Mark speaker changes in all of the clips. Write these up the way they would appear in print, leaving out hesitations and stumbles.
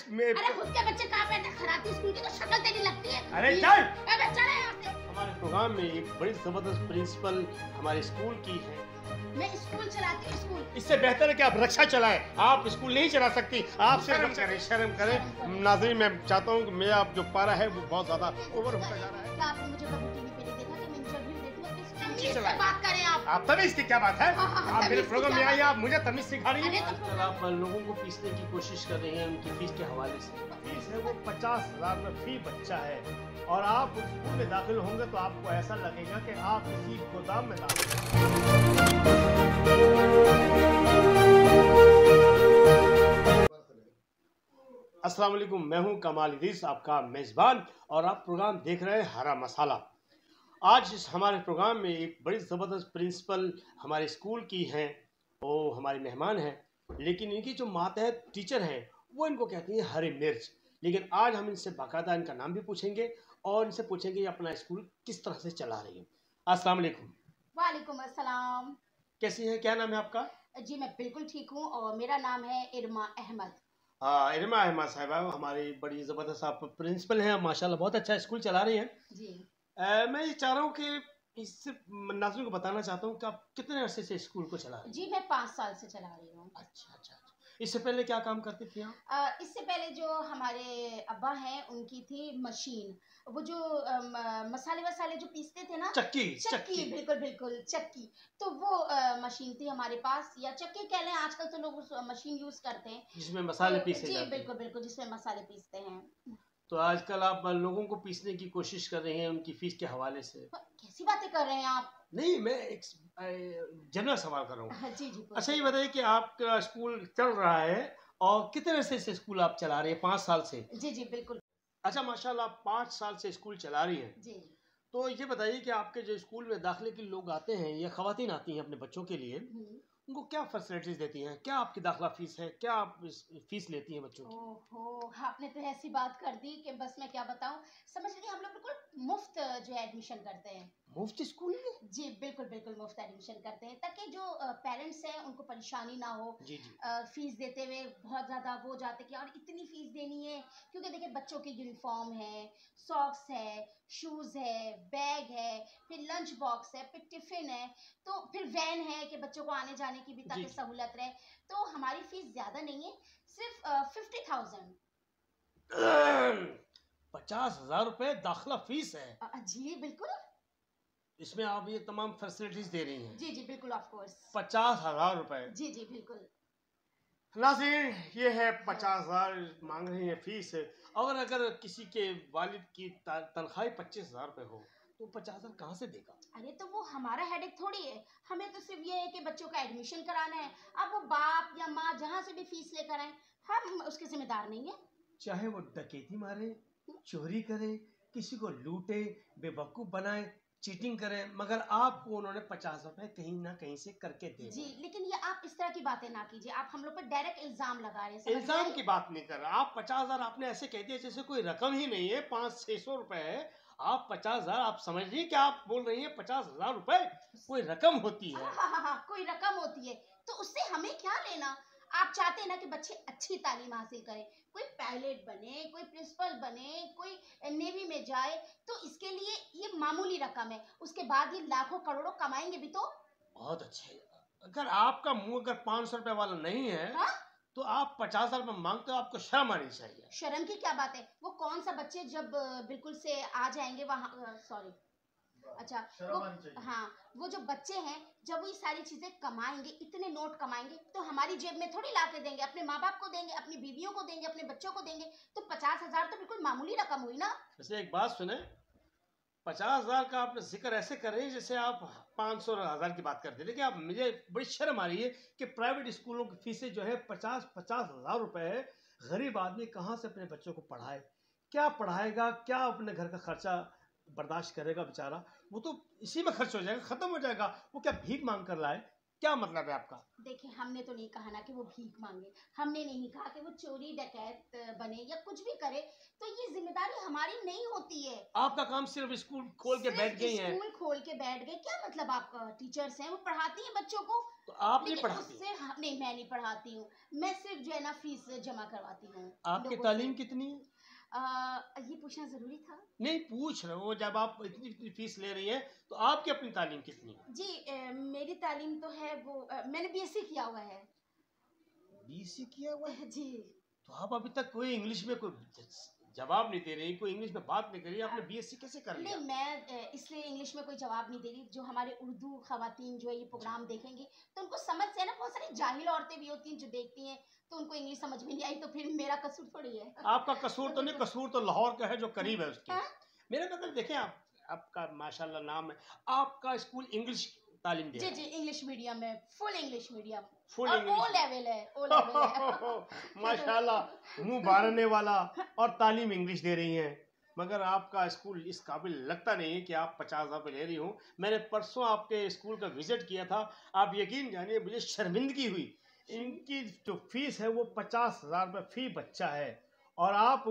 Speaker 1: में
Speaker 2: अरे खुद के बच्चे कहाँ पे खराती स्कूल की तो शक्ल तेरी लगती है।
Speaker 1: अरे चल।
Speaker 2: अबे चल यहाँ से।
Speaker 1: हमारे प्रोग्राम में एक बड़ी जबरदस्त प्रिंसिपल हमारे स्कूल की है।
Speaker 2: मैं स्कूल चलाती हूँ स्कूल।
Speaker 1: इससे बेहतर है कि आप रक्षा चलाएं। आप स्कूल नहीं चला सकती। आप शर्म करें। नाज़रीन, मैं चाहता हूँ कि मेरा जो पारा है वो बहुत ज्यादा ओवर होता जा रहा है।
Speaker 2: क्या आपने मुझे कभी टीवी पे नहीं देखा कि मैं इंटरव्यू देती हूँ? किस तमीज से बात करें आप
Speaker 1: तमीज की क्या बात है? आप मेरे प्रोग्राम में आई, आप मुझे तमीज सिखा रही हैं।
Speaker 2: आजकल
Speaker 1: आप लोगों को पीसने की कोशिश कर रही हैं उनकी फीस के हवाले से। फीस है वो 50,000 रुपये फी बच्चा है, और आप उस स्कूल में दाखिल होंगे तो आपको ऐसा लगेगा कि आप किसी गोदाम में दाखिल। अस्सलाम वालेकुम, मैं हूं कमाल इदरीस, आपका मेज़बान, और आप प्रोग्राम देख रहे हैं हरा मसाला। आज इस हमारे प्रोग्राम में एक बड़ी ज़बरदस्त प्रिंसिपल हमारे स्कूल की हैं, वो हमारे मेहमान हैं, लेकिन इनकी जो मातहत टीचर हैं वो इनको कहती हैं हरी मिर्च। लेकिन आज हम इनसे बाकायदा इनका नाम भी पूछेंगे और इनसे पूछेंगे ये अपना स्कूल किस तरह से चला रही हैं। अस्सलाम वालेकुम।
Speaker 2: वालेकुम अस्सलाम।
Speaker 1: कैसी हैं, क्या नाम है आपका?
Speaker 2: जी मैं बिल्कुल ठीक हूँ और मेरा नाम है इरमा अहमद।
Speaker 1: इरमा अहमद साहिबा हमारी बड़ी ज़बरदस्त आप प्रिंसिपल हैं, माशाल्लाह बहुत अच्छा स्कूल चला रही हैं।
Speaker 2: जी
Speaker 1: मैं ये चाह रहा हूँ कि इससे नाज़रीन को बताना चाहता हूँ कि आप कितने अरसे से स्कूल को चला रही हैं?
Speaker 2: जी मैं 5 साल से चला रही हूँ।
Speaker 1: अच्छा। इससे पहले क्या काम करती थी आप?
Speaker 2: इससे पहले जो हमारे अब्बा हैं उनकी थी मशीन, वो जो मसाले वसाले जो पीसते थे ना,
Speaker 1: चक्की।
Speaker 2: बिल्कुल बिल्कुल चक्की। तो वो मशीन थी हमारे पास, या चक्की कह लें, आजकल तो लोग उस मशीन यूज करते हैं
Speaker 1: जिसमें मसाले पीसे
Speaker 2: जी
Speaker 1: जाते हैं।
Speaker 2: बिल्कुल बिल्कुल, जिसमें मसाले पीसते हैं।
Speaker 1: तो आजकल आप लोगों को पीसने की कोशिश कर रहे हैं उनकी फीस के हवाले से।
Speaker 2: कैसी बातें कर रहे हैं आप?
Speaker 1: नहीं, मैं एक जनरल सवाल कर रहा हूँ।
Speaker 2: जी जी
Speaker 1: अच्छा, ये बताइए कि आपका स्कूल चल रहा है और कितने अरसे से स्कूल आप चला रहे हैं? 5 साल से?
Speaker 2: जी जी बिल्कुल।
Speaker 1: अच्छा, माशाल्लाह, आप 5 साल से स्कूल चला रही हैं।
Speaker 2: जी
Speaker 1: तो ये बताइए कि आपके जो स्कूल में दाखिले के लोग आते हैं या ख़वातीन आती हैं अपने बच्चों के लिए, उनको क्या फैसिलिटीज़ देती हैं? क्या आपकी दाखिला फ़ीस है? क्या आप फ़ीस लेती हैं बच्चों की?
Speaker 2: ओहो, आपने तो ऐसी बात कर दी कि बस मैं क्या बताऊं। समझ लीजिए हम लोग बिल्कुल मुफ्त जो है एडमिशन करते हैं।
Speaker 1: मुफ्त स्कूल में?
Speaker 2: जी बिल्कुल बिल्कुल मुफ्त एडमिशन करते हैं, ताकि जो पेरेंट्स हैं उनको परेशानी ना हो।
Speaker 1: जी।
Speaker 2: फीस देते हुए बहुत ज़्यादा वो हो जाते कि यार इतनी फीस देनी है, क्योंकि देखिए बच्चों की यूनिफॉर्म है, सॉक्स है, शूज़ है, बैग है, फिर लंच बॉक्स है, फिर टिफ़िन है, तो फिर वैन है कि बच्चों को आने जाने की भी ताकि
Speaker 1: जी।
Speaker 2: सहूलत रहे। तो हमारी फीस ज़्यादा नहीं है, सिर्फ 50,000।
Speaker 1: 50,000 रुपए दाखिला फीस है?
Speaker 2: जी बिल्कुल।
Speaker 1: इसमें आप ये तमाम फैसिलिटीज दे रही हैं?
Speaker 2: जी जी बिल्कुल, ऑफ कोर्स।
Speaker 1: 50,000 रुपए?
Speaker 2: जी जी बिल्कुल।
Speaker 1: नाज़रीन, ये है 50,000 मांग रही है फीस। और अगर किसी के वालिद की तनख्वाही 25,000 रुपए हो तो 50,000 कहाँ से देगा?
Speaker 2: अरे तो वो हमारा हेडेक थोड़ी है, हमें तो सिर्फ ये है कि बच्चों का एडमिशन कराना है। अब वो बाप या माँ जहाँ से भी फीस लेकर आए, हम उसके जिम्मेदार नहीं है।
Speaker 1: चाहे वो डकैती मारे, चोरी करे, किसी को लूटे, बेवकूफ बनाए, चीटिंग करे, मगर आपको उन्होंने 50 रुपए कहीं ना कहीं से करके दे
Speaker 2: जी लेकिन ये आप इस तरह की बातें ना कीजिए, आप हम लोग पर डायरेक्ट इल्जाम लगा रहे हैं। समझ
Speaker 1: इल्जाम
Speaker 2: रहे
Speaker 1: की
Speaker 2: हैं?
Speaker 1: बात नहीं कर रहा। आप 50,000 आपने ऐसे कह दिया जैसे कोई रकम ही नहीं है। 500-600 रुपए है। आप 50,000 आप समझ रही है कि आप बोल रही है 50,000 रुपए कोई रकम होती है?
Speaker 2: हाँ, कोई रकम होती है, तो उससे हमें क्या लेना। आप चाहते हैं ना कि बच्चे अच्छी तालीम हासिल करें, कोई पायलट बने, कोई प्रिंसिपल बने, कोई नेवी में जाए, तो इसके लिए ये मामूली रकम है, उसके बाद ये लाखों करोड़ों कमाएंगे भी तो।
Speaker 1: बहुत अच्छे। अगर आपका मुंह अगर 500 रुपए वाला नहीं है,
Speaker 2: हाँ?
Speaker 1: तो आप 50,000 रुपए मांगते हो, आपको शर्म आनी चाहिए।
Speaker 2: शर्म की क्या बात है? वो कौन सा बच्चे जब बिल्कुल से आ जाएंगे वहाँ, सॉरी, अच्छा, वो, हाँ, वो जो बच्चे हैं जब वो ये सारी चीजें कमाएंगे, इतने नोट कमाएंगे, तो हमारी जेब में थोड़ी ला के देंगे, अपने माँ बाप को देंगे, अपनी बीवियों को देंगे, अपने बच्चों को देंगे। तो 50,000 तो बिल्कुल मामूली रकम हुई ना।
Speaker 1: वैसे एक बात सुने, 50,000 का आप जिक्र ऐसे कर रहे हैं जैसे आप 500,000 की बात करते थे। देखिए, आप, मुझे बड़ी शर्म आ रही है कि प्राइवेट स्कूलों की फीसें जो है 50,000 रुपए है। गरीब आदमी कहाँ से अपने बच्चों को पढ़ाए? क्या पढ़ाएगा? क्या अपने घर का खर्चा बर्दाश्त करेगा बेचारा? वो तो इसी में खर्च हो जाएगा, खत्म हो जाएगा। वो क्या भीख मांग कर लाए? क्या मतलब है आपका?
Speaker 2: देखिए, हमने तो नहीं कहा ना कि वो भीख मांगे, हमने नहीं कहा कि वो चोरी डकैत बने या कुछ भी करे, तो ये जिम्मेदारी हमारी नहीं होती है।
Speaker 1: आपका काम सिर्फ स्कूल खोल के बैठ
Speaker 2: सिर्फ
Speaker 1: गई हैं।
Speaker 2: स्कूल खोल के बैठ गए, क्या मतलब? आप टीचर्स हैं, वो पढ़ाती हैं बच्चों को,
Speaker 1: तो आप नहीं
Speaker 2: लेकिन
Speaker 1: पढ़ाती?
Speaker 2: उससे नहीं, मैं नहीं पढ़ाती हूँ। मैं सिर्फ जो है ना फीस जमा करवाती हूँ
Speaker 1: आपकी
Speaker 2: लोगों
Speaker 1: तालीम
Speaker 2: से।
Speaker 1: कितनी है?
Speaker 2: ये पूछना जरूरी था?
Speaker 1: नहीं पूछ रहे हो, जब आप इतनी इतनी फीस ले रही हैं तो आपकी अपनी तालीम कितनी है?
Speaker 2: जी, मेरी तालीम तो है वो, मैंने बीएससी किया हुआ है।
Speaker 1: बीएससी किया हुआ है?
Speaker 2: जी।
Speaker 1: तो आप अभी तक कोई इंग्लिश में कोई जवाब नहीं दे रही, कोई इंग्लिश में बात नहीं कर रही, आपने बीएससी कैसे कर लिया?
Speaker 2: नहीं, मैं इसलिए इंग्लिश में कोई जवाब नहीं दे रही। जो हमारे उर्दू खवातीन जो है ये प्रोग्राम देखेंगी, तो उनको समझ से ना, बहुत सारी जाहिल औरतें भी होती हैं जो देखती हैं, तो उनको इंग्लिश समझ में नहीं आई, तो फिर मेरा कसूर थोड़ी है।
Speaker 1: आपका कसूर तो नहीं, कसूर तो लाहौर का है जो करीब है उसके।
Speaker 2: हाँ?
Speaker 1: मेरा मतलब देखें, आप आपका माशाल्लाह नाम है, आपका स्कूल इंग्लिश तालीम दे
Speaker 2: जी
Speaker 1: रहा
Speaker 2: जी,
Speaker 1: है।
Speaker 2: इंग्लिश मीडियम है, फुल इंग्लिश मीडियम।
Speaker 1: फुल
Speaker 2: और
Speaker 1: इंग्लिश
Speaker 2: ओ लेवल है, ओ लेवल है।
Speaker 1: माशाल्लाह, मुंह बारने वाला, और तालीम इंग्लिश दे रही हैं। मगर आपका स्कूल इस काबिल लगता नहीं है कि आप 50,000 रुपये ले रही हो। मैंने परसों आपके स्कूल का विजिट किया था, आप यकीन जानिए मुझे शर्मिंदगी हुई। इनकी जो फीस है वो 50,000 रुपये फी बच्चा है, और आप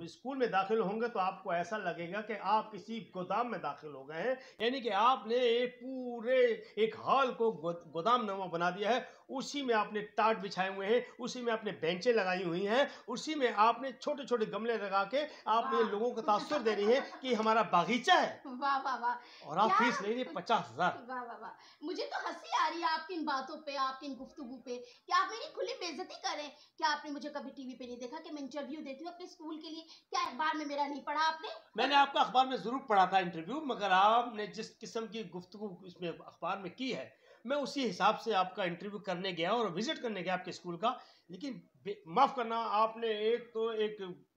Speaker 1: स्कूल में दाखिल होंगे तो आपको ऐसा लगेगा कि आप किसी गोदाम में दाखिल हो गए हैं। यानी कि आपने एक पूरे एक हॉल को गोदाम नमा बना दिया है। उसी में आपने टाट बिछाए हुए हैं, उसी में आपने बेंचें लगाई हुई हैं, उसी में आपने छोटे छोटे गमले लगा के आपने लोगों को तासुर दे रही है कि हमारा बागीचा है।
Speaker 2: वाह वाह वाह,
Speaker 1: और आप
Speaker 2: क्या?
Speaker 1: फीस ले रही है 50,000।
Speaker 2: वाह वाह वाह, मुझे तो हंसी आ रही है आपकी इन बातों पे, आपकी इन गुफ्तगू पे, कि आप मेरी खुली बेइज्जती करें। क्या आपने मुझे कभी टीवी पे नहीं देखा कि मैं इंटरव्यू देती हूँ अपने स्कूल के लिए? क्या अखबार में मेरा नहीं पढ़ा आपने?
Speaker 1: मैंने आपका अखबार में जरूर पढ़ा था इंटरव्यू, मगर आपने जिस किस्म की गुफ्तगू इसमें अखबार में की है, मैं उसी हिसाब से आपका इंटरव्यू करने गया और विजिट करने गया आपके स्कूल का। लेकिन माफ करना, आपने एक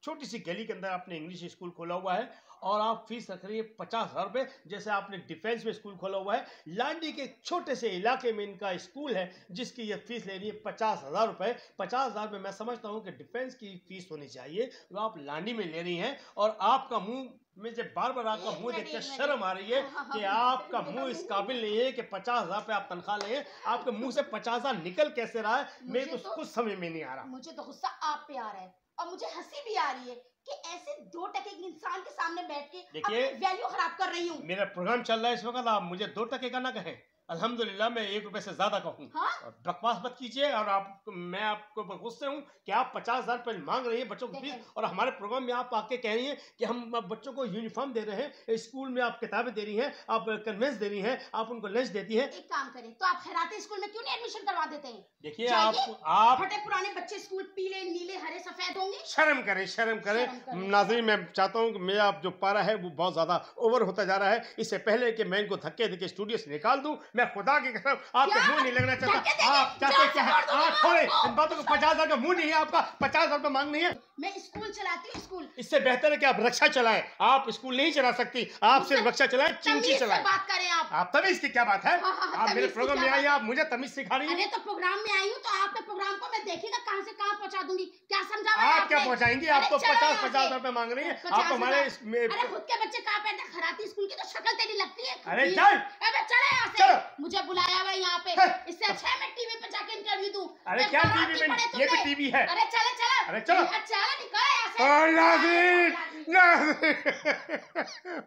Speaker 1: छोटी सी गली के अंदर आपने इंग्लिश स्कूल खोला हुआ है, और आप फीस रख रही है 50,000 रुपये, जैसे आपने डिफेंस में स्कूल खोला हुआ है। लांडी के छोटे से इलाके में इनका स्कूल है जिसकी ये फीस ले रही है 50,000 रुपये। 50,000 में मैं समझता हूँ कि डिफेंस की फीस होनी चाहिए, वो आप लांडी में ले रही हैं। और आपका मुंह में जब बार बार आपका मुंह देख कर शर्म आ रही है कि आपका मुंह इस काबिल नहीं है कि 50,000 पे आप तनख्वाह लें। आपके मुंह से 50,000 निकल कैसे रहा है, मेरे तो कुछ समझ में नहीं आ रहा।
Speaker 2: मुझे तो गुस्सा आप पे आ रहा है, और मुझे हंसी भी आ रही है कि ऐसे 2 टके के इंसान के सामने बैठ के
Speaker 1: देखिए,
Speaker 2: अपनी वैल्यू खराब कर रही हूँ।
Speaker 1: मेरा प्रोग्राम चल रहा है इस वक्त, आप मुझे 2 टके का ना कहें। अल्हम्दुलिल्लाह मैं 1 रुपए से ज्यादा कहूँ।
Speaker 2: हाँ?
Speaker 1: और बकवास मत कीजिए। और मैं आपको गुस्से हूँ कि आप 50,000 रुपए मांग रही हैं बच्चों की फीस, और हमारे प्रोग्राम में आप आके कह रही हैं कि हम बच्चों को यूनिफॉर्म दे रहे हैं, स्कूल में आप किताबें दे रही हैं, आप कन्वेंस दे रही हैं, आप उनको लंच देती हैं।
Speaker 2: एक काम करें तो आप खैराती स्कूल में क्यों नहीं एडमिशन करवा देते हैं?
Speaker 1: देखिए,
Speaker 2: जाइए,
Speaker 1: आप
Speaker 2: फटे पुराने बच्चे स्कूल पीले नीले हरे सफेद होंगे।
Speaker 1: शर्म करें, शर्म करें।
Speaker 2: शर्म करें।
Speaker 1: नाज़रीन, मैं चाहता हूँ कि मेरा जो पारा है वो बहुत ज्यादा ओवर होता जा रहा है। इससे पहले कि मैं इनको धक्के देके स्टूडियो से निकाल दूं, मैं खुदा की कसम आपके
Speaker 2: क्या?
Speaker 1: मुंह नहीं लगना चाहता।
Speaker 2: धक्के देके
Speaker 1: आप चाहते
Speaker 2: जान से
Speaker 1: क्या है?
Speaker 2: मार दूंगी
Speaker 1: आप
Speaker 2: मैं
Speaker 1: छोड़े
Speaker 2: आपको।
Speaker 1: इन बातों को। 50,000 का मुंह नहीं है आपका, 50,000 का मांग नहीं है।
Speaker 2: मैं स्कूल चलाती हूँ, स्कूल।
Speaker 1: इससे बेहतर है कि आप रक्षा चलाएं। आप स्कूल नहीं चला सकती, आप सिर्फ रक्षा चलाएं, चिंची
Speaker 2: तमीज से
Speaker 1: चलाएं।
Speaker 2: बात करें आप।
Speaker 1: आप तमीज की क्या बात है?
Speaker 2: हाँ,
Speaker 1: आप मेरे
Speaker 2: तमीज की
Speaker 1: प्रोग्राम
Speaker 2: क्या
Speaker 1: में आई,
Speaker 2: बात
Speaker 1: आप मुझे तमीज सिखा रही
Speaker 2: अरे
Speaker 1: हैं।
Speaker 2: तो प्रोग्राम में आई हूँ तो आपके प्रोग्राम को मैं देखिएगा कहाँ से कहाँ पहुँचा दूंगी। क्या समझा हुआ है
Speaker 1: आप क्या
Speaker 2: आपने?
Speaker 1: पहुंचाएंगी? आप
Speaker 2: अरे
Speaker 1: तो
Speaker 2: चलो यहाँ
Speaker 1: 50,000
Speaker 2: से।
Speaker 1: रुपए मांग रही हैं।
Speaker 2: 50,000।
Speaker 1: आप हमारे
Speaker 2: अरे खुद के बच्चे कहाँ पैदा, खराती स्कूल की तो शक्ल तेरी लगती है।
Speaker 1: अरे चल।
Speaker 2: अबे चले यहाँ से।
Speaker 1: चलो।
Speaker 2: मुझे बुलाया हुआ है यहाँ पे,
Speaker 1: है।
Speaker 2: इससे अच्छा है मैं टीवी पे जाके इंटरव्यू दूं।
Speaker 1: अरे
Speaker 2: मैं
Speaker 1: क्या
Speaker 2: खराती
Speaker 1: टीवी में?
Speaker 2: पढ़े
Speaker 1: ये भी
Speaker 2: तुमने।
Speaker 1: टीवी है।
Speaker 2: अरे चले चलो।
Speaker 1: अरे चलो।
Speaker 2: चलो निकलो यहाँ से।
Speaker 1: और नाज़रीन, नाज़रीन,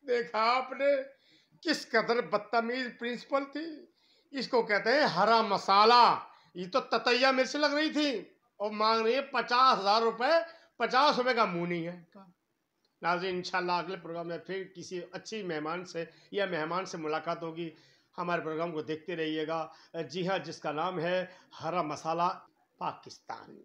Speaker 1: देखा आपने किस कदर बदतमीज प्रिंसिपल थी। इसको कहते हैं हरा मसाला। ये तो ततैया मेरे से लग रही थी, और मांग रही है 50,000 रुपए। 50 रुपए का मुंह नहीं है। नाज़रीन, इंशाल्लाह अगले प्रोग्राम में फिर किसी अच्छी मेहमान से या मेहमान से मुलाकात होगी। हमारे प्रोग्राम को देखते रहिएगा। जी हाँ, जिसका नाम है हरा मसाला पाकिस्तान।